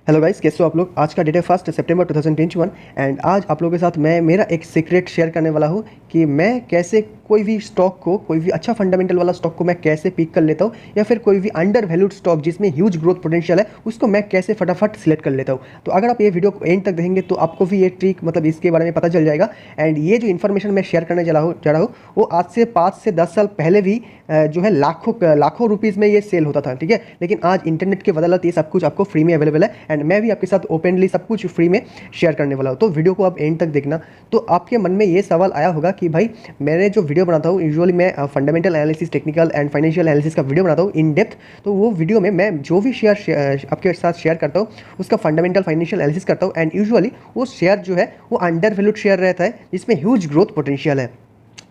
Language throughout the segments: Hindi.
हेलो गाइस, कैसे हो आप लोग। आज का डेट है 1 सितंबर 2021 एंड आज आप लोगों के साथ मैं मेरा एक सीक्रेट शेयर करने वाला हूँ कि मैं कैसे कोई भी स्टॉक को, कोई भी अच्छा फंडामेंटल वाला स्टॉक को मैं कैसे पिक कर लेता हूँ, या फिर कोई भी अंडर वैल्यूड स्टॉक जिसमें ह्यूज ग्रोथ पोटेंशियल है उसको मैं कैसे फटाफट सिलेक्ट कर लेता हूँ। तो अगर आप ये वीडियो को एंड तक देखेंगे तो आपको भी ये ट्रिक मतलब इसके बारे में पता चल जाएगा। एंड ये जो इन्फॉर्मेशन मैं शेयर करने जा रहा हूँ वो आज से 5 से 10 साल पहले भी जो है लाखों लाखों रुपीज़ में ये सेल होता था, ठीक है। लेकिन आज इंटरनेट की बदौलत ये सब कुछ आपको फ्री में अवेलेबल है एंड मैं भी आपके साथ ओपनली सब कुछ फ्री में शेयर करने वाला हूँ। तो वीडियो को आप एंड तक देखना। तो आपके मन में ये सवाल आया होगा कि भाई मैंने जो वीडियो बनाता हूँ यूजुअली मैं fundamental analysis, technical and financial analysis का वीडियो बनाता हूँ इन डेप्थ। तो वो वीडियो में मैं जो भी शेयर आपके साथ शेयर करता हूँ उसका फंडामेंटल फाइनेंशियल एनालिसिस करता हूँ एंड यूजुअली वो शेयर जो है वो अंडर वैल्यूड शेयर रहता है जिसमें ह्यूज ग्रोथ पोटेंशियल है।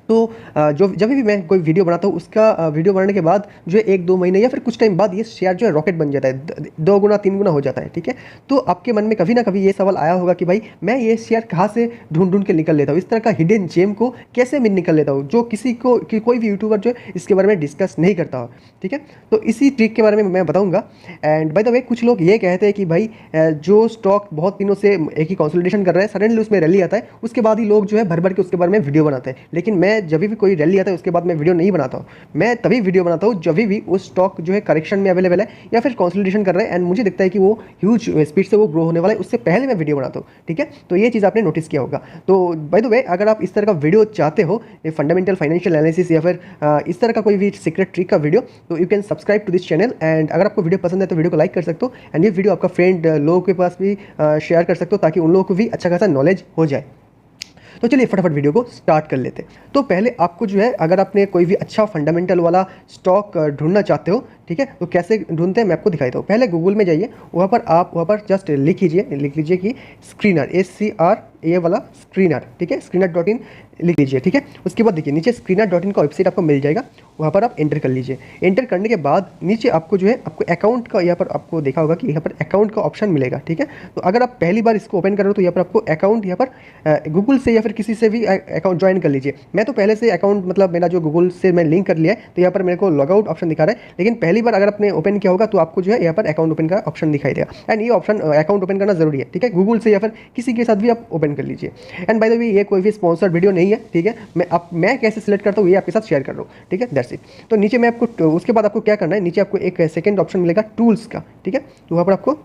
तो जो जब भी मैं कोई वीडियो बनाता हूँ उसका वीडियो बनाने के बाद जो है 1-2 महीने या फिर कुछ टाइम बाद ये शेयर जो है रॉकेट बन जाता है, 2 गुना 3 गुना हो जाता है, ठीक है। तो आपके मन में कभी ना कभी ये सवाल आया होगा कि भाई मैं ये शेयर कहाँ से ढूंढ ढूंढ के निकल लेता हूँ, इस तरह का हिडन जेम को कैसे मैं निकल लेता हूँ जो किसी को कोई भी यूट्यूबर जो है इसके बारे में डिस्कस नहीं करता हो, ठीक है। तो इसी ट्रिक के बारे में मैं बताऊँगा। एंड बाय द वे कुछ लोग ये कहते हैं कि भाई जो स्टॉक बहुत दिनों से एक ही कंसोलिडेशन कर रहा है, सडनली उसमें रैली आता है, उसके बाद ही लोग जो है भर भर के उसके बारे में वीडियो बनाते हैं। लेकिन मैं जब भी कोई रैली आता है उसके बाद मैं वीडियो नहीं बनाता हूँ। मैं तभी वीडियो बनाता हूँ जब भी वो स्टॉक जो है करेक्शन में अवेलेबल है या फिर कंसोलिडेशन कर रहा है एंड मुझे दिखता है कि वो ह्यूज स्पीड से वो ग्रो होने वाला है, उससे पहले मैं वीडियो बनाता हूँ, ठीक है। तो ये चीज़ आपने नोटिस किया होगा। तो बाय द वे अगर आप इस तरह का वीडियो चाहते हो, फंडामेंटल फाइनेंशियल एनालिसिस या फिर इस तरह का कोई भी सीक्रेट ट्रिक का वीडियो, तो you can subscribe to this channel. And अगर आपको वीडियो पसंद है तो वीडियो को लाइक कर सकते हो एंड ये वीडियो आपका फ्रेंड लोगों के पास भी शेयर कर सकते हो ताकि उन लोगों को भी अच्छा खासा नॉलेज हो जाए। तो चलिए फटाफट वीडियो को स्टार्ट कर लेते हैं। तो पहले आपको जो है अगर आपने कोई भी अच्छा फंडामेंटल वाला स्टॉक ढूंढना चाहते हो, ठीक है, तो कैसे ढूंढते हैं मैं आपको दिखाई देता हूँ। पहले गूगल में जाइए, वहाँ पर जस्ट लिख लीजिए कि स्क्रीनर, SCR ये वाला स्क्रीनर, ठीक है, screener.in लिख लीजिए, ठीक है। उसके बाद देखिए नीचे screener.in का वेबसाइट आपको मिल जाएगा, वहाँ पर आप एंटर कर लीजिए। एंटर करने के बाद नीचे आपको जो है आपको अकाउंट का, यहाँ पर आपको देखा होगा कि यहाँ पर अकाउंट का ऑप्शन मिलेगा, ठीक है। तो अगर आप पहली बार इसको ओपन कर रहे हो तो यहाँ पर आपको अकाउंट, यहाँ पर गूगल से या फिर किसी से भी अकाउंट ज्वाइन कर लीजिए। मैं तो पहले से अकाउंट मतलब मेरा जो गूगल से मैं लिंक कर लिया है, तो यहाँ पर मेरे को लॉगआउट ऑप्शन दिखा रहा है। लेकिन पहली बार अगर आपने ओपन किया होगा तो आपको जो है यहाँ पर अकाउंट ओपन का ऑप्शन दिखाई देगा एंड ये ऑप्शन अकाउंट ओपन करना जरूरी है, ठीक है। गूगल से या फिर किसी के साथ भी आप ओपन कर लीजिए। एंड बाय द वे ये कोई भी स्पॉन्सर्ड वीडियो नहीं है, ठीक है। मैं कैसे सिलेक्ट करता हूँ ये आपके साथ शेयर कर रहा हूँ, ठीक है, दैट्स इट। तो नीचे मैं आपको उसके बाद आपको क्या करना है, नीचे आपको एक सेकंड ऑप्शन मिलेगा टूल्स का, ठीक है। तो वहाँ पर आपको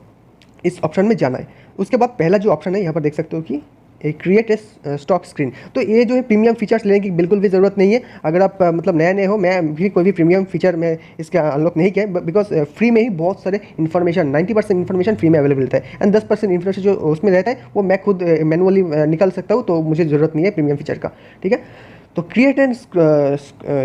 इस ऑप्शन में जाना है। उसके बाद पहला जो ऑप्शन है यहाँ पर देख सकते हो कि क्रिएट ए स्टॉक स्क्रीन। तो ये जो है प्रीमियम फीचर्स लेने की बिल्कुल भी ज़रूरत नहीं है। अगर आप मतलब नए हो, मैं भी कोई भी प्रीमियम फीचर में इसका अनलॉक नहीं किया बिकॉज फ्री में ही बहुत सारे इन्फॉर्मेशन 90% इन्फॉर्मेशन फ्री में अवेलेबल रहता है एंड 10% इन्फॉर्मेशन जो उसमें रहता है वो मैं खुद मैनुअली निकाल सकता हूँ, तो मुझे ज़रूरत नहीं है प्रीमियम फीचर का, ठीक है। तो क्रिएट एंड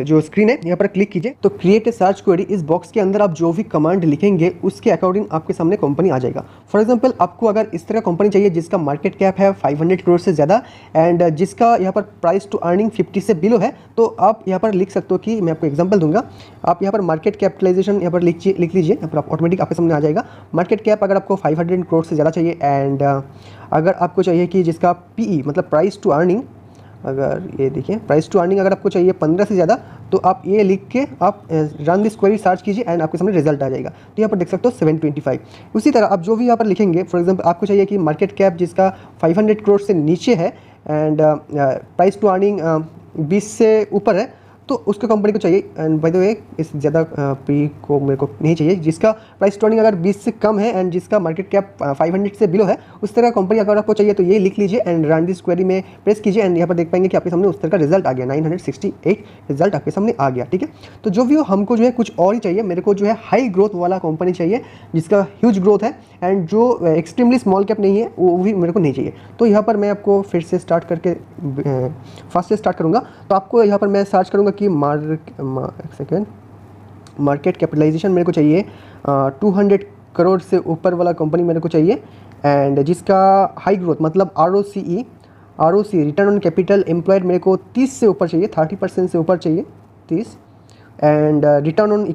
जो स्क्रीन है यहाँ पर क्लिक कीजिए। तो क्रिएट ए सर्च क्वेरी, इस बॉक्स के अंदर आप जो भी कमांड लिखेंगे उसके अकॉर्डिंग आपके सामने कंपनी आ जाएगा। फॉर एग्जांपल आपको अगर इस तरह कंपनी चाहिए जिसका मार्केट कैप है 500 करोड़ से ज़्यादा एंड जिसका यहाँ पर प्राइस टू अर्निंग 50 से बिलो है, तो आप यहाँ पर लिख सकते हो कि मैं आपको एग्जाम्पल दूंगा। आप यहाँ पर मार्केट कैपिटलाइजेशन यहाँ पर लिख लीजिए, यहाँ पर आप ऑटोमेटिक आपके सामने आ जाएगा। मार्केट कैप अगर आपको 500 करोड़ से ज़्यादा चाहिए एंड अगर आपको चाहिए कि जिसका PE मतलब प्राइस टू अर्निंग, अगर ये देखिए प्राइस टू अर्निंग अगर आपको चाहिए 15 से ज़्यादा, तो आप ये लिख के आप रन दिस क्वेरी सर्च कीजिए एंड आपके सामने रिजल्ट आ जाएगा। तो यहाँ पर देख सकते हो 725। उसी तरह आप जो भी यहाँ पर लिखेंगे, फॉर एग्जांपल आपको चाहिए कि मार्केट कैप जिसका 500 करोड़ से नीचे है एंड प्राइस टू अर्निंग 20 से ऊपर है, तो उसको कंपनी को चाहिए। एंड बाय द वे इस ज़्यादा पी को मेरे को नहीं चाहिए, जिसका प्राइस टू अर्निंग अगर 20 से कम है एंड जिसका मार्केट कैप 500 से बिलो है, उस तरह कंपनी अगर आपको चाहिए तो ये लिख लीजिए एंड रन दिस क्वेरी में प्रेस कीजिए एंड यहाँ पर देख पाएंगे कि आपके सामने उस तरह का रिजल्ट आ गया, 968 रिजल्ट आपके सामने आ गया, ठीक है। तो जो भी हो हमको जो है कुछ और ही चाहिए, मेरे को जो है हाई ग्रोथ वाला कंपनी चाहिए जिसका ह्यूज ग्रोथ है एंड जो एक्सट्रीमली स्मॉल कैप नहीं है वो भी मेरे को नहीं चाहिए। तो यहाँ पर मैं आपको फिर से स्टार्ट करके फर्स्ट से स्टार्ट करूँगा। तो आपको यहाँ पर मैं सर्च करूँगा कि एक सेकेंड, मार्केट कैपिटलाइजेशन मेरे को चाहिए 200 करोड़ से ऊपर वाला कंपनी मेरे को चाहिए एंड जिसका हाई ग्रोथ मतलब ROC return on capital employed मेरे को 30 से ऊपर चाहिए, 30% से ऊपर चाहिए, 30। एंड रिटर्न ऑन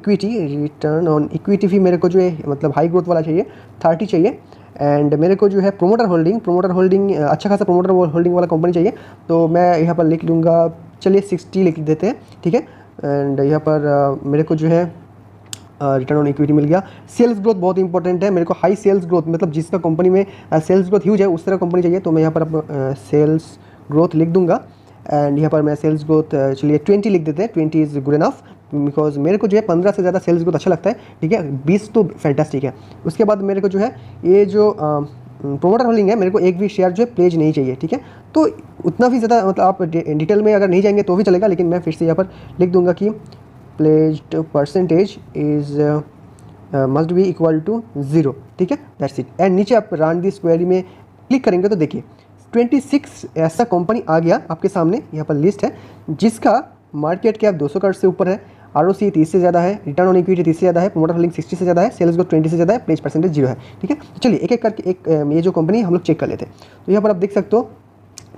इक्विटी भी मेरे को जो है मतलब हाई ग्रोथ वाला चाहिए, 30 चाहिए। एंड मेरे को जो है प्रोमोटर होल्डिंग अच्छा खासा प्रोमोटर होल्डिंग वाला कंपनी चाहिए, तो मैं यहाँ पर लिख लूँगा, चलिए 60 लिख देते हैं, ठीक है। एंड यहाँ पर मेरे को जो है रिटर्न ऑन इक्विटी मिल गया। सेल्स ग्रोथ बहुत इंपॉर्टेंट है, मेरे को हाई सेल्स ग्रोथ मतलब जिसका कंपनी में सेल्स ग्रोथ ह्यूज है उस तरह कंपनी चाहिए, तो मैं यहाँ पर अब सेल्स ग्रोथ लिख दूंगा। एंड यहाँ पर मैं सेल्स ग्रोथ चलिए 20 लिख देते हैं, 20 इज़ गुड इनफ, बिकॉज मेरे को जो है 15 से ज़्यादा सेल्स ग्रोथ अच्छा लगता है, ठीक है। 20 तो फैंटास्टिक है। उसके बाद मेरे को जो है ये जो प्रोमोटर होल्डिंग है, मेरे को एक भी शेयर जो है प्लेज नहीं चाहिए, ठीक है। तो उतना भी ज़्यादा मतलब आप डिटेल में अगर नहीं जाएंगे तो भी चलेगा, लेकिन मैं फिर से यहाँ पर लिख दूंगा कि pledged percentage is must be equal to 0, ठीक है, दैट्स इट। एंड नीचे आप रन दिस क्वेरी में क्लिक करेंगे तो देखिए 26 ऐसा कंपनी आ गया आपके सामने, यहाँ पर लिस्ट है जिसका मार्केट कैप 200 करोड़ से ऊपर है, ROC 30 से ज़्यादा है, रिटर्न ऑन इक्विटी 30 से ज़्यादा है, प्रोमोटर होल्डिंग 60 से ज़्यादा है, सेल्स ग्रोथ 20 से ज़्यादा है, प्लेज परसेंटेज 0 है, ठीक है। तो चलिए एक एक करके एक ये जो कंपनी हम लोग चेक कर लेते हैं। तो यहाँ पर आप देख सकते हो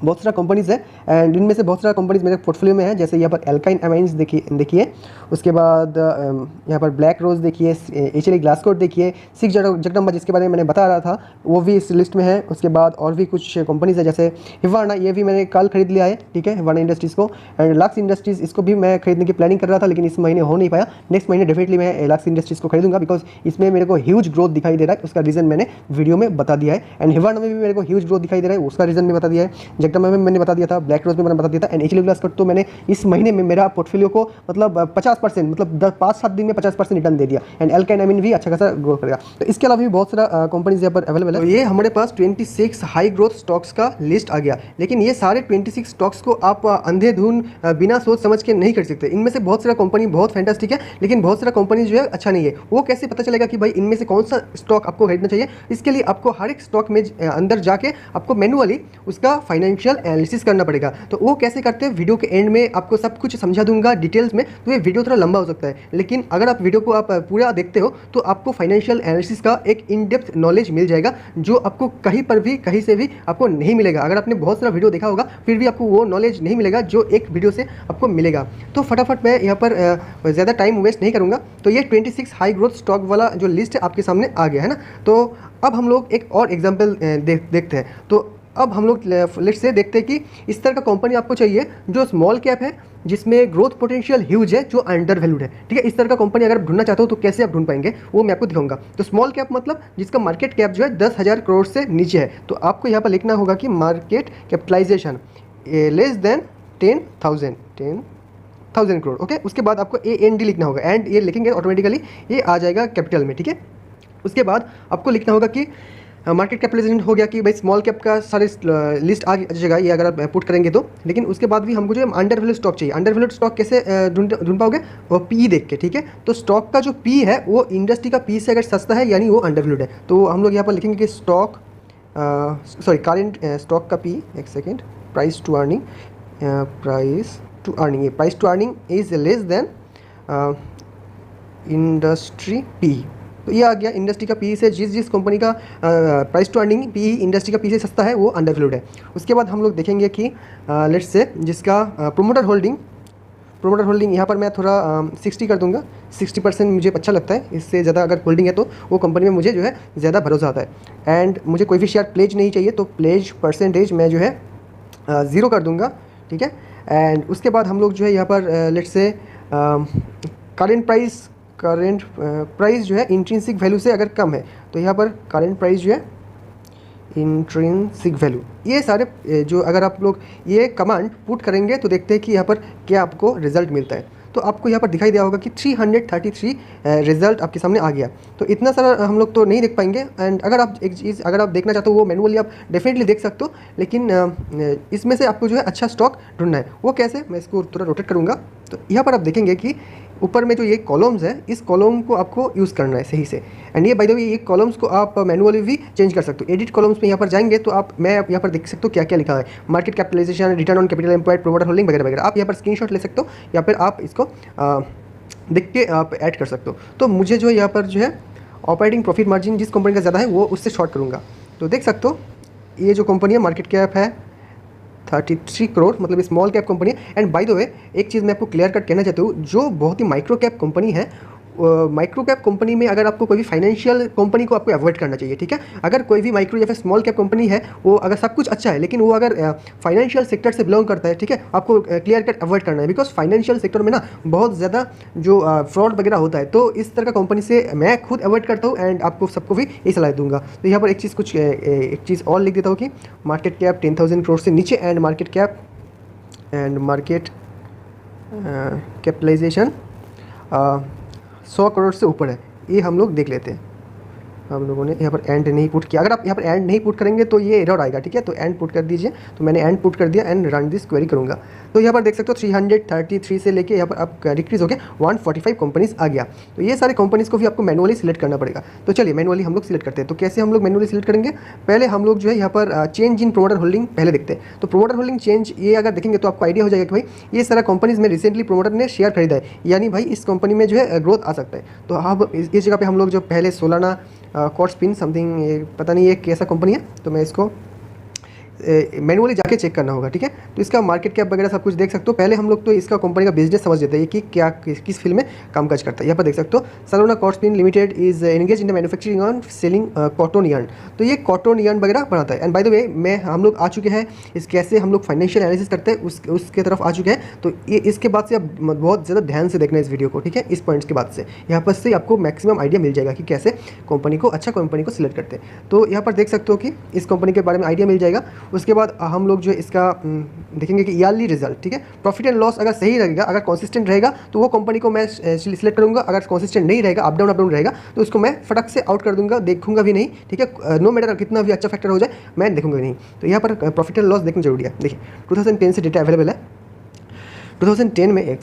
बहुत सारा कंपनीज़ है, एंड इनमें से बहुत सारा कंपनीज़ मेरे पोर्टफोलियो में है। जैसे यहाँ पर एल्काइन अमाइंस देखिए, उसके बाद यहाँ पर ब्लैक रोज देखिए, HLA ग्लासकोट देखिए, सिक्स जगदम्बा जिसके बारे में मैंने बता रहा था वो भी इस लिस्ट में है। उसके बाद और भी कुछ कंपनीज़ है जैसे हिवाना, ये भी मैंने कल खरीद लिया है, ठीक है, हिवाना इंडस्ट्रीज़ को। एंड लक्स इंडस्ट्रीज़, इसको भी मैं खरीदने की प्लानिंग कर रहा था लेकिन इस महीने हो नहीं पाया। नेक्स्ट महीने डेफिनेटली मैं लक्स इंडस्ट्रीज़ को खरीदूंगा, बिकॉज इसमें मेरे को ह्यूज ग्रोथ दिखाई दे रहा है, उसका रीज़न मैंने वीडियो में बता दिया है। एंड हिवाना में भी मेरे को ह्यूज ग्रोथ दिखाई दे रहा है, उसका रीज़न भी बता दिया है। जगदम्बा में मैंने बता दिया था, ब्लैक रोज में मैंने बता दिया था, एंड HLA ग्लासकोट तो मैंने इस महीने में मेरा पोर्टफोलियो को मतलब 50% मतलब 5-7 दिन में 50% रिटर्न दे दिया। एंड एल्काइन अमीन भी अच्छा खासा ग्रो करेगा। तो इसके अलावा भी बहुत सारा कंपनीज यहाँ पर अवेलेबल है। तो ये हमारे पास 26 हाई ग्रोथ स्टॉक्स का लिस्ट आ गया, लेकिन ये सारे 26 स्टॉक्स को आप अंधेधुन बिना सोच समझ के नहीं कर सकते। इनमें से बहुत सारा कंपनी बहुत फैंटास्टिक है, लेकिन बहुत सारा कंपनी जो है अच्छा नहीं है। वो कैसे पता चलेगा कि भाई इनमें से कौन सा स्टॉक आपको खरीदना चाहिए? इसके लिए आपको हर एक स्टॉक में अंदर जाके आपको मैनुअली उसका फाइनेंशियल एनालिसिस करना पड़ेगा। तो वो कैसे करते हैं वीडियो के एंड में आपको सब कुछ समझा दूंगा डिटेल्स में। तो ये वीडियो थोड़ा लंबा हो सकता है, लेकिन अगर आप वीडियो को आप पूरा देखते हो तो आपको फाइनेंशियल एनालिसिस का एक इन डेप्थ नॉलेज मिल जाएगा, जो आपको कहीं पर भी कहीं से भी आपको नहीं मिलेगा। अगर आपने बहुत सारा वीडियो देखा होगा फिर भी आपको वो नॉलेज नहीं मिलेगा जो एक वीडियो से आपको मिलेगा। तो फटाफट मैं यहाँ पर ज़्यादा टाइम वेस्ट नहीं करूँगा। तो ये 26 हाई ग्रोथ स्टॉक वाला जो लिस्ट है आपके सामने आ गया है ना। तो अब हम लोग एक और एग्जाम्पल देखते हैं। तो अब हम लोग लेट्स से देखते हैं कि इस तरह का कंपनी आपको चाहिए जो स्मॉल कैप है, जिसमें ग्रोथ पोटेंशियल ह्यूज है, जो अंडर वैल्यूड है, ठीक है। इस तरह का कंपनी अगर आप ढूंढना चाहते हो तो कैसे आप ढूंढ पाएंगे वो मैं आपको दिखाऊंगा। तो स्मॉल कैप मतलब जिसका मार्केट कैप जो है 10,000 करोड़ से नीचे है। तो आपको यहाँ पर लिखना होगा कि market capitalisation less than 10,000 crore, okay. उसके बाद आपको AND लिखना होगा, एंड ये लिखेंगे ऑटोमेटिकली ये आ जाएगा कैपिटल में, ठीक है। उसके बाद आपको लिखना होगा कि मार्केट कैपिटलाइजेशन हो गया कि भाई स्मॉल कैप का सारे लिस्ट आ जाएगा ये अगर आप पुट करेंगे तो। लेकिन उसके बाद भी हमको जो है अंडर वैल्यूड स्टॉक चाहिए। अंडर वैल्यूड स्टॉक कैसे ढूंढ पाओगे? वो पी देख के, ठीक है। तो स्टॉक का जो पी है वो इंडस्ट्री का पी से अगर सस्ता है यानी वो अंडर वैल्यूड है। तो हम लोग यहाँ पर लिखेंगे कि स्टॉक करेंट स्टॉक का पी, एक सेकेंड, प्राइस टू अर्निंग ये price to earning is less than industry P. तो ये आ गया इंडस्ट्री का पी से जिस कंपनी का price to earning P industry का पी से सस्ता है वो अंडर वैल्यूड है। उसके बाद हम लोग देखेंगे कि लेट्स से जिसका प्रोमोटर होल्डिंग यहाँ पर मैं थोड़ा 60 कर दूंगा। 60% मुझे अच्छा लगता है, इससे ज़्यादा अगर होल्डिंग है तो वो कंपनी में मुझे जो है ज़्यादा भरोसा आता है। एंड मुझे कोई भी शेयर प्लेज नहीं चाहिए, तो प्लेज परसेंटेज मैं जो है 0 कर दूंगा, ठीक है। एंड उसके बाद हम लोग जो है यहाँ पर लेट्स से करेंट प्राइस जो है इंट्रिंसिक वैल्यू से अगर कम है तो यहाँ पर करेंट प्राइस जो है इंट्रिंसिक वैल्यू, ये सारे जो अगर आप लोग ये कमांड पुट करेंगे तो देखते हैं कि यहाँ पर क्या आपको रिजल्ट मिलता है। तो आपको यहाँ पर दिखाई दिया होगा कि 333 रिजल्ट आपके सामने आ गया। तो इतना सारा हम लोग तो नहीं देख पाएंगे। एंड अगर आप एक चीज़ अगर आप देखना चाहते हो वो मैनुअली आप डेफिनेटली देख सकते हो, लेकिन इसमें से आपको जो है अच्छा स्टॉक ढूंढना है। वो कैसे, मैं इसको थोड़ा रोटेट करूँगा। तो यहाँ पर आप देखेंगे कि ऊपर में जो ये कॉलम्स है, इस कॉलम को आपको यूज़ करना है सही से। एंड ये बाय द वे ये कॉलम्स को आप मैनुअली भी चेंज कर सकते हो। एडिट कॉलम्स में यहाँ पर जाएंगे तो मैं यहाँ पर देख सकते हो क्या क्या लिखा है, market capitalisation, return on capital employed, promoter holding वगैरह वगैरह। आप यहाँ पर स्क्रीनशॉट ले सकते हो या फिर आप इसको देख के आप ऐड कर सकते हो। तो मुझे जो यहाँ पर जो है ऑपरेटिंग प्रॉफिट मार्जिन जिस कंपनी का ज़्यादा है वो उससे शॉर्ट करूँगा। तो देख सकते हो ये जो कंपनी है मार्केट कैप है 33 करोड़, मतलब स्मॉल कैप कंपनी है। एंड बाय द वे एक चीज़ मैं आपको क्लियर कट कहना चाहता हूँ, जो बहुत ही माइक्रो कैप कंपनी है माइक्रो कैप कंपनी में अगर आपको कोई भी फाइनेंशियल कंपनी को आपको अवॉइड करना चाहिए, ठीक है। अगर कोई भी माइक्रो या फिर स्मॉल कैप कंपनी है, वो अगर सब कुछ अच्छा है लेकिन वो अगर फाइनेंशियल सेक्टर से बिलोंग करता है, ठीक है, आपको क्लियर कट अवॉइड करना है, बिकॉज फाइनेंशियल सेक्टर में ना बहुत ज़्यादा जो फ्रॉड वगैरह होता है। तो इस तरह का कंपनी से मैं खुद अवॉइड करता हूँ एंड आपको सबको भी यही सलाह दूंगा। तो यहाँ पर एक चीज़ और लिख देता हूँ कि मार्केट कैप 10,000 करोड़ से नीचे एंड मार्केट कैपिटलाइजेशन 100 करोड़ से ऊपर है, ये हम लोग देख लेते हैं। हम लोगों ने यहाँ पर एंड नहीं पुट किया। अगर आप यहाँ पर एंड नहीं पुट करेंगे तो ये एरर आएगा, ठीक है। तो एंड पुट कर दीजिए। तो मैंने एंड पुट कर दिया एंड रन दिस क्वेरी करूँगा। तो यहाँ पर देख सकते हो 333 से लेके यहाँ पर आप डिक्रीज हो गया 145 कंपनीज आ गया। तो ये सारे कंपनीज़ को भी आपको मैनुअली सिलेक्ट करना पड़ेगा। तो चलिए मैनुअली हम लोग सिलेक्ट करते हैं। तो कैसे हम लोग मैनुअली सिलेक्ट करेंगे? पहले हम लोग जो है यहाँ पर चेंज इन प्रोमोटर होल्डिंग पहले देखते हैं। तो प्रोमोटर होल्डिंग चेंज ये अगर देखेंगे तो आपको आइडिया हो जाएगा कि भाई ये सारा कंपनीज में रिसेंटली प्रोमोटर ने शेयर खरीदा है, यानी भाई इस कंपनी में जो है ग्रोथ आ सकता है। तो अब इस जगह पे हम लोग जो पहले सोलाना कॉर्डस्पिन समथिंग, पता नहीं ये कैसा कंपनी है, तो मैं इसको मैनुअली जाके चेक करना होगा, ठीक है। तो इसका मार्केट कैप वगैरह सब कुछ देख सकते हो। पहले हम लोग तो इसका कंपनी का बिजनेस समझ लेते हैं कि क्या किस फील्ड में कामकाज करता है। यहाँ पर देख सकते हो Salona Cordspin limited is engage in the manufacturing on selling cotton yarn. तो ये कॉटन यार्न वगैरह बनाता है। एंड बाय द वे हम लोग आ चुके हैं इस कैसे हम लोग फाइनेंशियल एनालिसिस करते हैं उसके तरफ आ चुके हैं। तो ये इसके बाद से आप बहुत ज़्यादा ध्यान से देखना इस वीडियो को, ठीक है। इस पॉइंट्स के बाद से यहाँ पर से आपको मैक्सिमम आइडिया मिल जाएगा कि कैसे अच्छा कंपनी को सिलेक्ट करते हैं। तो यहाँ पर देख सकते हो कि इस कंपनी के बारे में आइडिया मिल जाएगा। उसके बाद हम लोग जो है इसका देखेंगे कि ईयरली रिजल्ट, ठीक है। प्रॉफिट एंड लॉस अगर सही रहेगा, अगर कंसिस्टेंट रहेगा तो वो कंपनी को मैं सिलेक्ट करूंगा। अगर कंसिस्टेंट नहीं रहेगा, अप डाउन रहेगा, तो उसको मैं फटक से आउट कर दूंगा, देखूंगा भी नहीं, ठीक है। नो मैटर कितना भी अच्छा फैक्टर हो जाए, मैं देखूंगा नहीं। तो यहाँ पर प्रॉफिट एंड लॉस देखना जरूरी है। देखिए 2010 से डेटा अवेलेबल है। 2010 में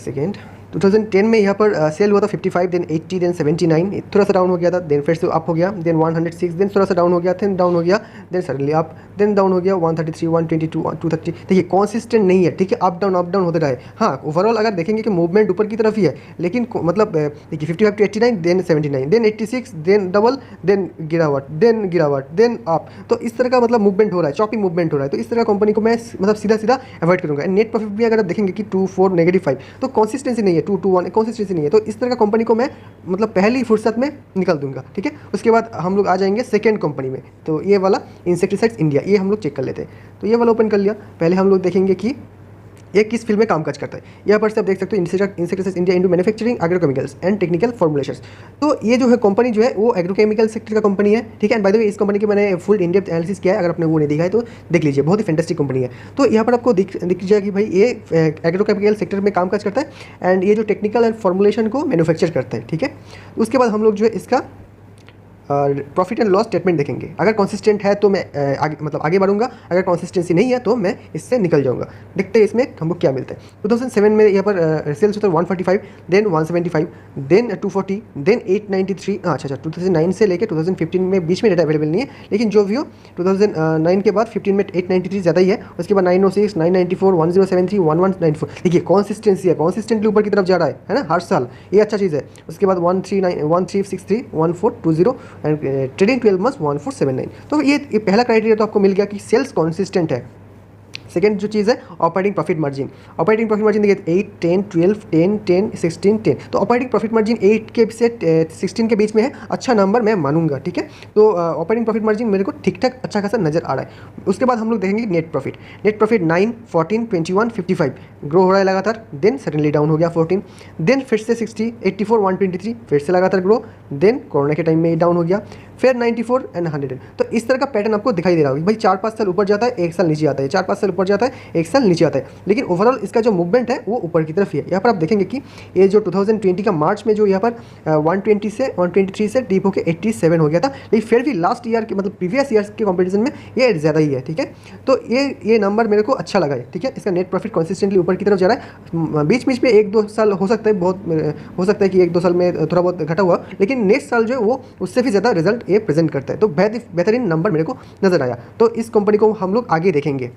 2010 में यहाँ पर सेल हुआ था 55, देन 80, देन 79, थोड़ा सा डाउन हो गया था, देन फिर से अप हो गया, देन 106, देन थोड़ा सा डाउन हो गया, देन डाउन हो गया, then suddenly up, then down हो गया 133, 122, 230। देखिए कॉन्सिस्टेंट नहीं है, ठीक है। अप डाउन होते रहे। हाँ, ओवरऑल अगर देखेंगे कि मूवमेंट ऊपर की तरफ ही है, लेकिन मतलब देखिए 55 to 89, then 79, then 86, then double, then गिरावट, देन अप। तो इस तरह का मतलब मूवमेंट हो रहा है, चॉपिंग मूवमेंट हो रहा है। तो इस तरह कंपनी को मैं मतलब सीधा अवॉइड करूँगा। नेट प्रॉफिट भी अगर आप देखेंगे कि 24 -5, तो कॉन्सिस्टेंसी नहीं है। 221 कॉन्सिस्टेंसी नहीं है। तो इस तरह का कंपनी को मैं मतलब पहली फुर्सत में निकल दूंगा, ठीक है। उसके बाद हम लोग आ जाएंगे सेकंड कंपनी में। तो ये वाला इंसेक्टिसाइड्स इंडिया, ये हम लोग चेक कर लेते हैं। तो ये वाला ओपन कर लिया। पहले हम लोग देखेंगे कि ये किस फील्ड में कामकाज करता है। यहाँ पर से आप देख सकते हो insecticides India into manufacturing agrochemicals and technical formulations. तो ये जो है कंपनी जो है वो एग्रोकेमिकल सेक्टर का कंपनी है, ठीक है। एंड बाय द वे इस कंपनी की मैंने फुल इन डेप्थ एनालिसिस किया है, अगर आपने वो नहीं देखा है तो देख लीजिए, बहुत ही फैंटास्टिक कंपनी है। तो यहाँ पर आपको दिख जाएगा कि भाई ये एग्रोकेमिकल सेक्टर में कामकाज करता है एंड ये जो टेक्निकल एंड फॉर्मुलेशन को मैन्युफैक्चर करता है, ठीक है। उसके बाद हम लोग जो है इसका प्रॉफिट एंड लॉस स्टेटमेंट देखेंगे। अगर कंसिस्टेंट है तो मैं आगे बढ़ूंगा, अगर कंसिस्टेंसी नहीं है तो मैं इससे निकल जाऊंगा। देखते हैं इसमें हमको क्या मिलता है। 2007 में यहाँ पर सेल्स होता है 145, देन 175, देन 240, देन 893। अच्छा 2009 से लेकर 2015 में बीच में डेटा अवेलेबल नहीं है, लेकिन जो भी हो 2009 के बाद 15 में 893 ज़्यादा ही है। उसके बाद 906, 994, 1073, 1194। देखिए कॉन्सिस्टेंसी है, कॉन्सिस्टेंटली ऊपर की तरफ जा रहा है ना हर साल, ये अच्छा चीज़ है। उसके बाद 1363, 1420 एंड ट्रेडिंग 12 मंथ्स 1479। तो ये पहला क्राइटेरिया तो आपको मिल गया कि सेल्स कॉन्सिस्टेंट है। सेकेंड जो चीज़ है operating profit margin. Operating profit margin देखिए 8, 10, 12, 10, 10, 16, 10। तो ऑपरेटिंग प्रॉफिट मार्जिन 8 के से 16 के बीच में है, अच्छा नंबर मैं मानूंगा, ठीक है। तो ऑपरेटिंग प्रॉफिट मार्जिन मेरे को ठीक ठाक अच्छा खासा नजर आ रहा है। उसके बाद हम लोग देखेंगे नेट प्रॉफिट 9, 14, 21, 55 ग्रो हो रहा है लगातार, देन सडनली डाउन हो गया 14, देन फिर से 60, 84, 123 फिर से लगातार ग्रो, देन कोरोना के टाइम में डाउन हो गया, फिर 94 एंड 100। तो इस तरह का पैटर्न आपको दिखाई दे रहा होगा भाई 4-5 साल ऊपर जाता है, 1 साल नीचे आता है, 4-5 साल ऊपर जाता है, 1 साल नीचे आता है, लेकिन ओवरऑल इसका जो मूवमेंट है वो ऊपर की तरफ ही है। यहाँ पर आप देखेंगे कि ये जो 2020 का मार्च में जो यहाँ पर 123 से डीप होकर 87 हो गया था, लेकिन फिर भी लास्ट ईयर के मतलब प्रीवियस ईयर्स के कंपैरिजन में ये ज़्यादा ही है, ठीक है। तो ये नंबर मेरे को अच्छा लगा है, ठीक है। इसका नेट प्रॉफिट कंसिस्टेंटली ऊपर की तरफ जा रहा है। बीच में 1-2 साल हो सकता है, बहुत हो सकता है कि 1-2 साल में थोड़ा बहुत घटा हुआ, लेकिन नेक्स्ट साल जो है वो उससे भी ज़्यादा रिजल्ट ये प्रेजेंट करता है। तो बेहतरीन नंबर मेरे को नजर आया। तो इस कंपनी को हम लोग आगे देखेंगे।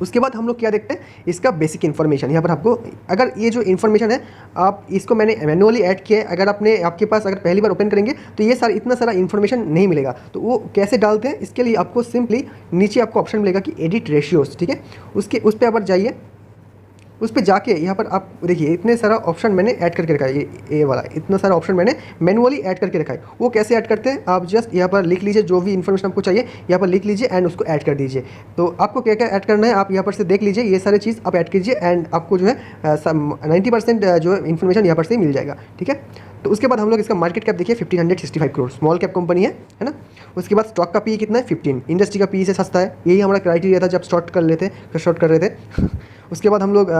उसके बाद हम लोग क्या देखते हैं, इसका बेसिक इन्फॉर्मेशन। यहाँ पर आपको अगर ये जो इन्फॉर्मेशन है आप इसको मैंने मैनुअली ऐड किया है, अगर आपके पास अगर पहली बार ओपन करेंगे तो ये इतना सारा इन्फॉर्मेशन नहीं मिलेगा। तो वो कैसे डालते हैं, इसके लिए आपको सिंपली नीचे आपको ऑप्शन मिलेगा कि एडिट रेशियोज, ठीक है। उस पर आप जाइए। उस पर जाके यहाँ पर आप देखिए इतने सारा ऑप्शन मैंने ऐड करके रखा है, ये वाला इतना सारा ऑप्शन मैंने मैनुअली ऐड करके रखा है। वो कैसे ऐड करते हैं, आप जस्ट यहाँ पर लिख लीजिए जो भी इन्फॉर्मेशन आपको चाहिए, यहाँ पर लिख लीजिए एंड उसको ऐड कर दीजिए। तो आपको क्या क्या ऐड करना है आप यहाँ पर से देख लीजिए, ये सारे चीज़ आप ऐड कीजिए एंड आपको जो है 90% जो इन्फॉर्मेशन यहाँ पर से मिल जाएगा, ठीक है। तो उसके बाद हम लोग इसका मार्केट कैप देखिए 1565 करोड़, स्मॉल कैप कंपनी है ना। उसके बाद स्टॉक का पी कितना है 15, इंडस्ट्री का पी से सस्ता है, यही हमारा क्राइटेरिया था जब शॉर्ट कर रहे थे। उसके बाद हम लोग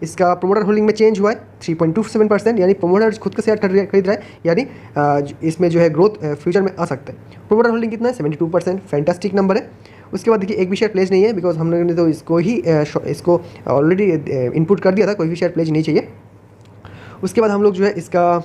इसका प्रोमोटर होल्डिंग में चेंज हुआ है 3.27%, यानी प्रोमोटर खुद का शेयर खरीद रहा है, यानी इसमें जो है ग्रोथ फ्यूचर में आ सकता है। प्रोमोटर होल्डिंग कितना है 72%, फैंटास्टिक नंबर है। उसके बाद देखिए एक भी शेयर प्लेज नहीं है, बिकॉज हम लोगों ने तो इसको ऑलरेडी इनपुट कर दिया था, कोई भी शेयर प्लेज नहीं चाहिए। उसके बाद हम लोग जो है इसका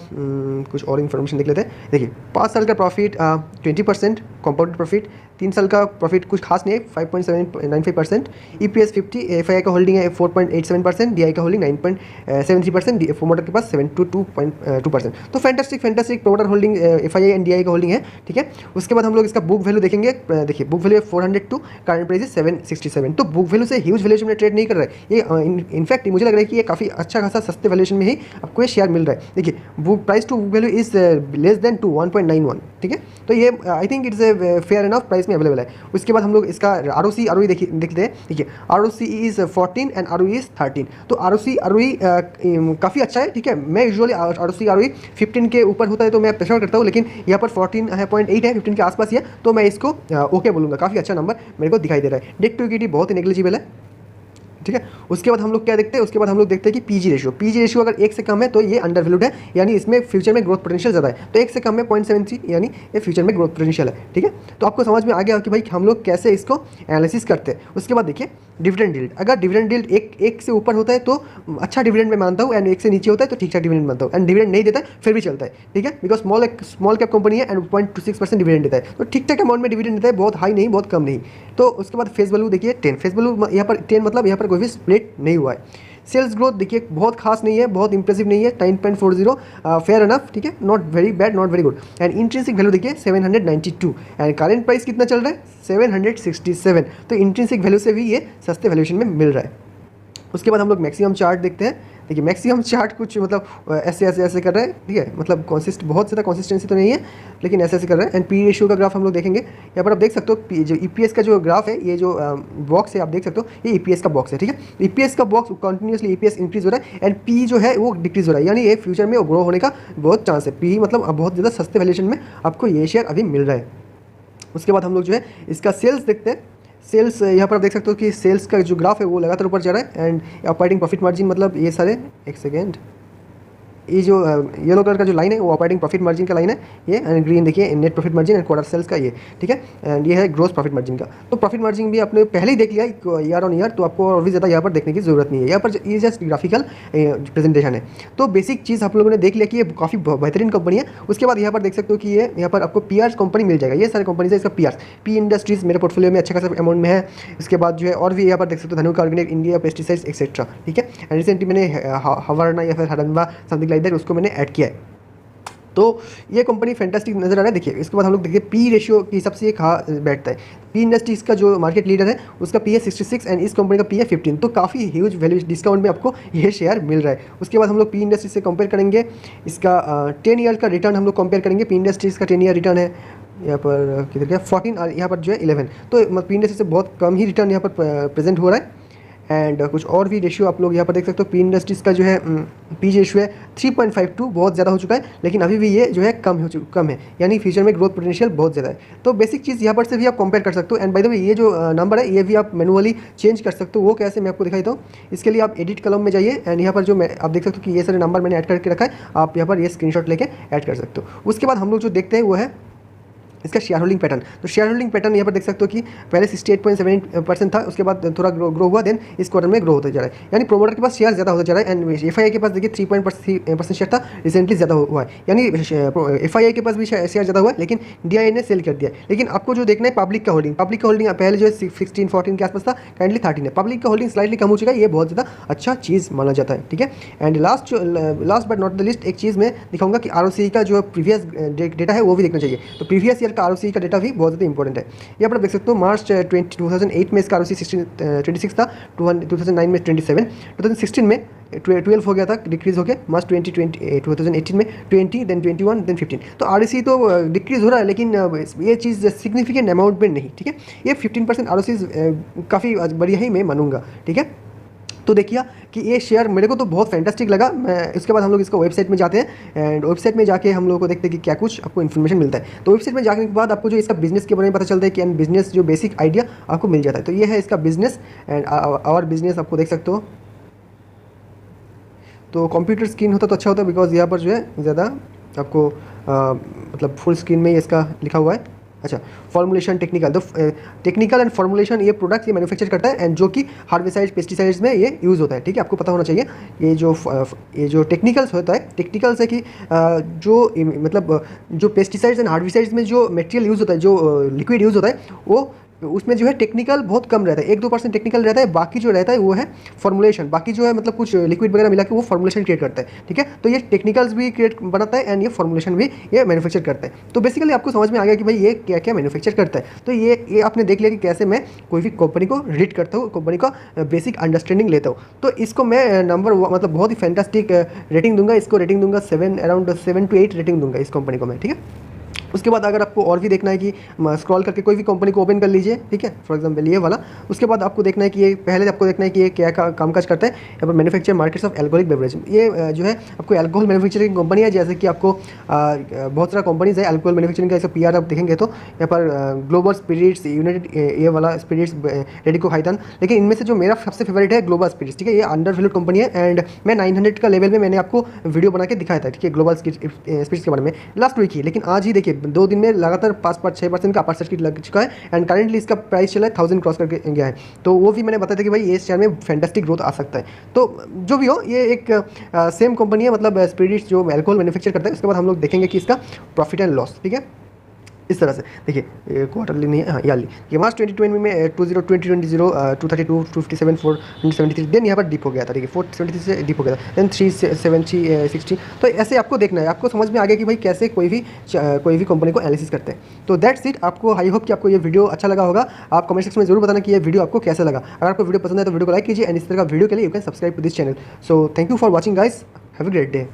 कुछ और इन्फॉर्मेशन देख लेते हैं। देखिए 5 साल का प्रॉफिट 20% कंपाउंडेड प्रॉफिट, 3 साल का प्रॉफिट कुछ खास नहीं है 5.95%, EPS 50, FII का होल्डिंग है 4.87%, DI का होल्डिंग 9.73%, प्रोमोटर के पास 72.2%। तो fantastic promoter holding FII and DI का होल्डिंग है, ठीक है। उसके बाद हम लोग इसका बुक वैल्यू देखेंगे, देखिए बुक वैल्यू है 402, करंट प्राइस है 767। तो बुक वैल्यू से ह्यूज वैल्यूएशन में ट्रेड नहीं कर रहा है ये, इनफैक्ट मुझे लग रहा है कि ये काफ़ी अच्छा खासा सस्ते वैल्यूएशन में ही आपको ये शेयर मिल रहा है। देखिए book price to book value is less than to 1.91, ठीक है। तो ये I think it's a fair enough price में अवेलेबल है। उसके बाद हम लोग इसका ROE देखते हैं। देखिए ROCE is 14 and ROE is 13। तो ROE काफ़ी अच्छा है, ठीक है। मैं यूजुअली ROE 15 के ऊपर होता है तो मैं प्रेफर करता हूँ, लेकिन यहाँ पर 14.8 है, 15 के आसपास ही है, तो मैं इसको ओके बोलूँगा, काफ़ी अच्छा नंबर मेरे को दिखाई दे रहा है। डेट टू इक्विटी बहुत ही नेग्लिजिबल है, ठीक है। उसके बाद हम लोग क्या देखते हैं, उसके बाद हम लोग देखते हैं कि पीजी रेशियो अगर 1 से कम है तो ये अंडर वैल्यूड है, यानी इसमें फ्यूचर में ग्रोथ पोटेंशियल ज़्यादा है। तो 1 से कम है 0.73, यानी ये फ्यूचर में ग्रोथ पोटेंशियल है, ठीक है। तो आपको समझ में आ गया कि भाई हम लोग कैसे इसको एनालिसिस करते हैं। उसके बाद देखिए डिविडेंड यील्ड, अगर डिविडेंड यील्ड एक से ऊपर होता है तो अच्छा डिविडेंड में मानता हूँ, एंड 1 से नीचे होता है तो ठीक ठाक डिविडेंड मानता हूँ, एंड डिविडेंड नहीं देता है फिर भी चलता है, ठीक है। बिकॉज स्मॉल कैप कंपनी है एंड 0.26% डिविडेंड देता है, तो ठीक ठाक अमाउंट में डिविडेंड देता है, बहुत हाई नहीं बहुत कम नहीं। तो उसके बाद फेस वैल्यू देखिए 10, फेस वैल्यू यहाँ पर 10 मतलब यहाँ पर कोई भी स्प्लिट नहीं हुआ है। सेल्स ग्रोथ देखिए बहुत खास नहीं है, बहुत इंप्रेसिव नहीं है, 9.40, फेयर अनफ, ठीक है, not very bad not very good. And intrinsic value देखिए 792, एंड करेंट प्राइस कितना चल रहा है 767। तो इंट्रिंसिक वैल्यू से भी ये सस्ते वैल्यूएशन में मिल रहा है। उसके बाद हम लोग मैक्सिमम चार्ट देखते हैं। देखिए मैक्सिमम चार्ट कुछ मतलब ऐसे कर रहे हैं, ठीक है, मतलब बहुत ज़्यादा कंसिस्टेंसी तो नहीं है, लेकिन ऐसे कर रहे हैं। एंड पी रेशियो का ग्राफ हम लोग देखेंगे, यहाँ पर आप देख सकते हो जो EPS का जो ग्राफ है, ये जो बॉक्स है आप देख सकते हो, ये EPS का बॉक्स है, ठीक है। EPS का बॉक्स कंटिन्यूसली EPS इंक्रीज हो रहा है एंड P जो है वो डिक्रीज हो रहा है, यानी ये फ्यूचर में ग्रो होने का बहुत चांस है। P मतलब बहुत ज़्यादा सस्ते वैल्यूएशन में आपको ये शेयर अभी मिल रहा है। उसके बाद हम लोग जो है इसका सेल्स देखते हैं। सेल्स यहाँ पर आप देख सकते हो कि सेल्स का जो ग्राफ है वो लगातार ऊपर जा रहा है, एंड ऑपरेटिंग प्रॉफिट मार्जिन मतलब ये सारे, एक सेकेंड, ये जो येलो कलर का जो लाइन है वो ऑपरेटिंग प्रॉफिट मार्जिन का लाइन है ये, एंड ग्रीन देखिए net profit margin and quarter sales का ये, ठीक है। एंड ये है ग्रोस प्रॉफिट मार्जिन का। तो प्रॉफिट मार्जिन भी आपने पहले ही देख लिया ईयर ऑन ईयर, तो आपको और भी ज़्यादा यहाँ पर देखने की जरूरत नहीं है। यहाँ पर ये जस्ट ग्राफिकल प्रेजेंटेशन है। तो बेसिक चीज़ आप लोगों ने देख लिया कि ये काफ़ी बेहतरीन कंपनी है। उसके बाद यहाँ पर देख सकते हो कि ये यहाँ पर आपको पीआर्स कंपनी मिल जाएगा, ये सारे कंपनी है इसका पी इंडस्ट्रीज मेरे पोर्टफोलियो में अच्छा खासा अमाउंट में है। उसके बाद जो है और भी यहाँ पर देख सकते हो Dhanuka organic, India pesticides etcetera, ठीक है। एंड रिसेंटली मैंने हवारना या फिर हरनवा समथिंग लाइक दैट उसको मैंने ऐड किया है। तो ये कंपनी फैंटास्टिक नजर आ रहा है। देखिए इसके बाद हम लोग देखिए पी रेशियो के हिसाब से ये कहाँ बैठता है। पी इंडस्ट्रीज का जो मार्केट लीडर है उसका पी है 66 एंड इस कंपनी का पी है 15, तो काफ़ी ह्यूज वैल्यू डिस्काउंट में आपको ये शेयर मिल रहा है। उसके बाद हम लोग पी इंडस्ट्रीज से कंपेयर करेंगे, इसका 10 ईयर का रिटर्न हम लोग कंपेयर करेंगे। पी इंडस्ट्रीज का 10 ईयर रिटर्न है यहाँ पर किधर गया 14 और यहाँ पर जो है 11, तो पी इंडस्ट्रीज से बहुत कम ही रिटर्न यहाँ पर प्रेजेंट हो रहा है। एंड कुछ और भी रेशियो आप लोग यहाँ पर देख सकते हो। पी इंडस्ट्रीज़ का जो है पी रेशियो है 3.52, बहुत ज़्यादा हो चुका है, लेकिन अभी भी ये जो है कम है, यानी फ्यूचर में ग्रोथ पोटेंशियल बहुत ज़्यादा है। तो बेसिक चीज़ यहाँ पर से भी आप कंपेयर कर सकते हो। एंड बाय द वे ये जो नंबर है ये भी आप मैनुअली चेंज कर सकते हो। वो कैसे मैं आपको दिखाता हूँ। इसके लिए आप एडिट कॉलम में जाइए एंड यहाँ पर जो आप देख सकते हो कि ये सारे नंबर मैंने ऐड करके रखा है, आप यहाँ पर ये स्क्रीनशॉट लेके ऐड कर सकते हो। उसके बाद हम लोग जो देखते हैं वो है इसका शेयर होल्डिंग पैटर्न। तो शेयर होल्डिंग पैटर्न यहाँ पर देख सकते हो कि पहले 68.7% था, उसके बाद थोड़ा ग्रो हुआ, देन इस क्वार्टर में ग्रो होता जा रहा है, यानी प्रोमोटर के पास शेयर ज़्यादा होता जा रहा है। एंड FII के पास देखिए 3% शेयर था, रिसेंटली ज़्यादा हुआ है, यानी FII के पास भी शेयर ज़्यादा हुआ है, लेकिन DI ने सेल कर दिया। लेकिन आपको जो देखना है पब्लिक का होल्डिंग पहले जो है 16-14 के आसपास था, काइंडली 13 है। पब्लिक का होल्डिंग स्लाइटली कम हो चुका है, ये बहुत ज़्यादा अच्छा चीज़ माना जाता है, ठीक है। And last but not the list एक चीज़ मैं दिखाऊंगा कि ROCE का जो प्रीवियस डेटा है वो भी देखना चाहिए। तो प्रीवियस ईयर का ROCE का डेटा भी बहुत ज़्यादा इंपॉर्टेंट है। यहाँ पर आप देख सकते हो मार्च 2008 में इसका ROCE 26 था, 2009 में 27, 2016 में 12 हो गया था, डिक्रीज़ हो गया, मार्च 2018 में 20, देन 21, देन 15। तो ROCE तो डिक्रीज़ हो रहा है, लेकिन ये चीज़ सिग्निफिकेंट अमाउंट में नहीं, ठीक है। ये 15% ROCE काफ़ी बढ़िया ही मैं मानूंगा, ठीक है। तो देखिए कि ये शेयर मेरे को तो बहुत फैंटास्टिक लगा। मैं इसके बाद हम लोग इसको वेबसाइट में जाते हैं एंड वेबसाइट में जाके हम लोगों को देखते हैं कि क्या कुछ आपको इन्फॉर्मेशन मिलता है। तो वेबसाइट में जाने के बाद आपको जो इसका बिजनेस के बारे में पता चलता है कि एंड बिजनेस जो बेसिक आइडिया आपको मिल जाता है। तो ये है इसका बिजनेस एंड आवर बिजनेस, आपको देख सकते हो। तो कंप्यूटर स्क्रीन होता तो अच्छा होता, बिकॉज यहाँ पर जो है ज़्यादा आपको मतलब फुल स्क्रीन में इसका लिखा हुआ है। अच्छा, फॉर्मुलेशन टेक्निकल, तो टेक्निकल एंड फॉर्मुलेशन ये प्रोडक्ट ये मैन्युफैक्चर करता है एंड जो कि हार्बिसाइड्स पेस्टिसाइड्स में ये यूज़ होता है, ठीक है। आपको पता होना चाहिए ये जो टेक्निकल्स होता है, टेक्निकल्स है कि जो मतलब जो पेस्टिसाइड्स एंड हार्बिसाइड्स में जो मटेरियल यूज़ होता है, जो लिक्विड यूज़ होता है, वो उसमें जो है टेक्निकल बहुत कम रहता है, 1-2% टेक्निकल रहता है, बाकी जो रहता है वो है फॉर्मुलेशन। बाकी जो है मतलब कुछ लिक्विड वगैरह मिला के वो फॉर्मुलेशन क्रिएट करता है, ठीक है। तो ये टेक्निकल्स भी क्रिएट बनाता है एंड ये फॉर्मुलेशन भी ये मैन्युफैक्चर करता है। तो बेसिकली आपको समझ में आ गया कि भाई ये क्या क्या मैन्युफैक्चर करता है। तो ये आपने देख लिया कि कैसे मैं कोई भी कंपनी को रीड करता हूँ, कंपनी का बेसिक अंडरस्टैंडिंग लेता हूँ। तो इसको मैं नंबर मतलब बहुत ही फैंटास्टिक रेटिंग दूंगा, इसको रेटिंग दूंगा 7, अराउंड 7 to 8 रेटिंग दूंगा इस कंपनी को मैं, ठीक है। उसके बाद अगर आपको और भी देखना है कि स्क्रॉल करके कोई भी कंपनी को ओपन कर लीजिए, ठीक है, फॉर एग्जांपल ये वाला। उसके बाद आपको देखना है कि ये पहले आपको देखना है कि ये क्या कामकाज करता है। यहाँ पर manufacture markets of alcoholic beverage, ये जो है आपको एल्कोहल मैन्युफैक्चरिंग कंपनी है। जैसे कि आपको बहुत सारा कंपनीज है एल्कोहल मैन्युफैक्चरिंग का, इसका PR आप देखेंगे तो यहाँ पर ग्लोबल स्पिरिट्स, यूनाइटेड, ये वाला स्पिरिट्स, रेडिको हाइथन। लेकिन इनमें से जो मेरा सबसे फेवरेट है ग्लोबल स्पिरिट्स, ठीक है। ये अंडर वैल्यूड कंपनी है एंड मैं 900 का लेवल में मैंने आपको वीडियो बना के दिखाया था, ठीक है, ग्लोबल स्पिरिट्स के बारे में लास्ट वीक ही। लेकिन आज ही देखिए 2 दिन में लगातार 5-6% का अपर सर्किट लग चुका है एंड करेंटली इसका प्राइस चला है 1000 क्रॉस करके गया है। तो वो भी मैंने बताया था कि भाई ये शेयर में फैंटास्टिक ग्रोथ आ सकता है। तो जो भी हो, ये एक सेम कंपनी है, मतलब स्पिरिट्स जो अल्कोहल मैन्युफैक्चर करता है। उसके बाद हम लोग देखेंगे कि इसका प्रॉफिट एंड लॉस, ठीक है। इस तरह से देखिए क्वार्टरली नहीं है, हाँ यारली। ये मार्च 2020 में 232, 257, 473, देन यहाँ पर डिप हो गया था, ठीक है, 473 से डिप हो गया था, देन 370, 60। तो ऐसे आपको देखना है, आपको समझ में आ गया कि भाई कैसे कोई भी कंपनी को एनालिसिस करते हैं। तो दैट्स इट। आपको आई होप कि आपको ये वीडियो अच्छा लगा होगा। आप कमेंट सेक्शन में जरूर बताना कि ये वीडियो आपको कैसा लगा। अगर आपको वीडियो पसंद है तो वीडियो को लाइक कीजिए एंड इस तरह का वीडियो के लिए you can subscribe to this channel. So thank you for watching guys, have a great day.